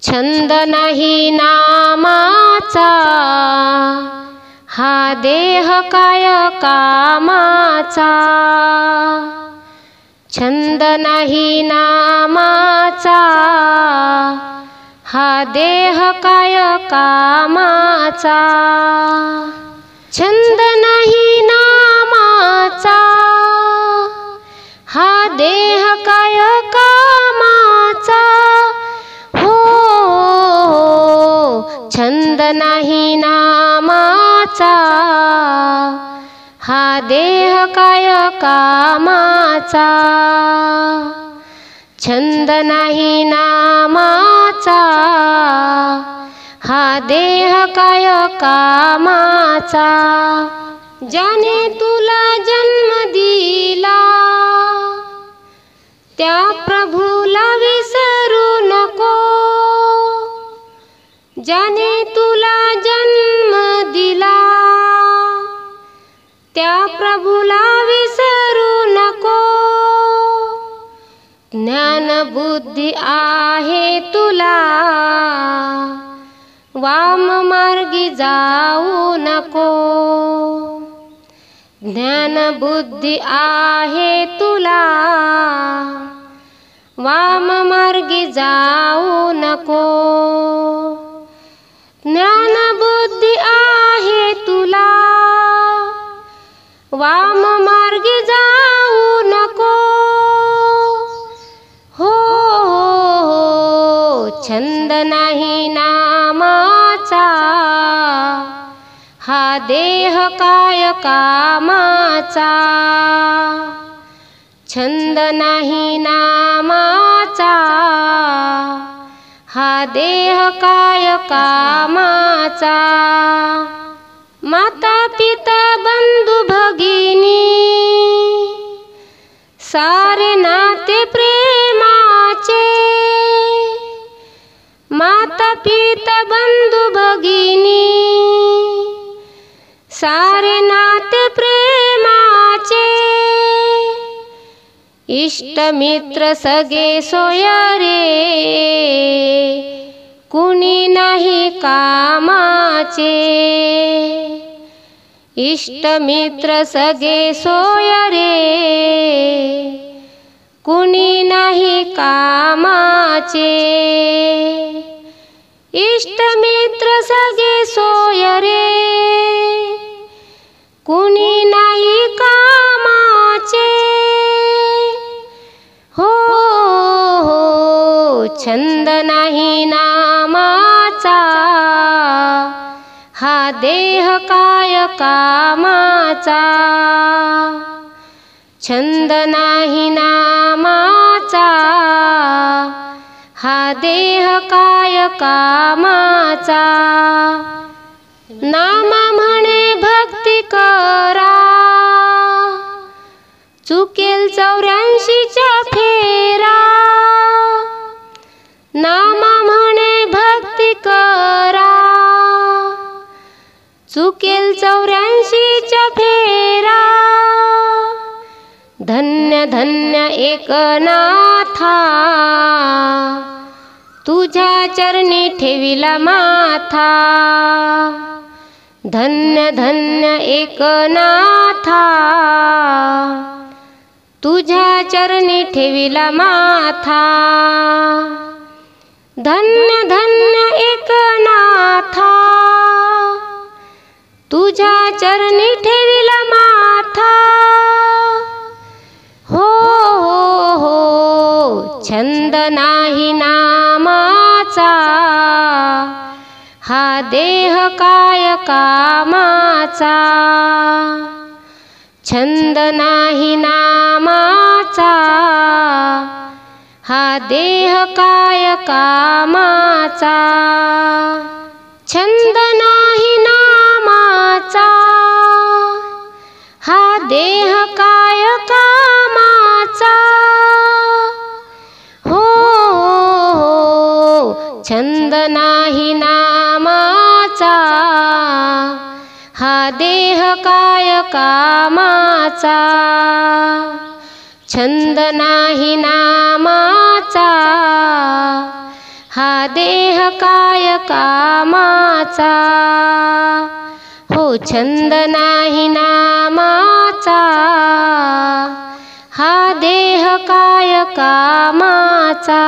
छंद नाही नामाचा, हा देह काय कामाचा. छंद नाही नामाचा, हा देह काय कामाचा. छंद नाही नामाचा, हा देह काय कामाचा. हो, छंद नाही नामाचा, हा देह काय कामाचा. छंद नाही नामाचा, हा देह काय कामाचा. ज्याने तुला जन्म दिला, त्या प्रभूला विसरू नको. ज्याने तुला जन्म दिला, त्या प्रभूला विसरू नको. ज्ञान बुद्धी आहे तुला, वाम मार्गी जाऊ नको. ज्ञान बुद्धी आहे तुला, वाम मार्गी जाऊ नको. ज्ञान बुद्धी आहे तुला, वाम मार्गी जाऊ नको. हो, छंद नाही नामाचा, हा देह काय कामाचा. छंद नाही नामाचा, हा देह काय कामाचा. माता पिता बंधू भगिनी, सारे नाते प्रेमाचे. माता पिता बंधू भगिनी, सारे नाते प्रेमाचे. इष्ट मित्र सगळे सोय रे, कुणी नाही कामाचे. इष्ट मित्र सगळे सोय रे, कुणी नाही कामाचे. इष्ट मित्र सगळे सोय रे, कुणी नाही कामाचे. हो, छंद नाही नामाचा, हा देह काय कामाचा. छंद नाही नामाचा, हा देह काय कामाचा. नामा म्हणे भक्ती करा, चुकेल 84च्या फेरा. नामा म्हणे भक्ती करा, चुकेल 84च्या फेरा. धन्य धन्य एकनाथा, तुझ्या चरणी ठेविला माथा. धन्य धन्य एकनाथा, तुझ्या चरणी ठेविला माथा. धन्य धन्य एकनाथा, तुझ्या चरणी ठेविला माथा. हो, छंद नाही नामाचा, हा देह काय कामाचा. छंद नाही नामाचा, हा देह काय कामाचा. छंद नाही नामाचा, हा देह काय कामाचा. हो, छंद नाही नामाचा, हा देह काय कामाचा. छंद नाही नामाचा, हा देह काय कामाचा, हो छंद नाही नामाचा, हा देह काय कामाचा।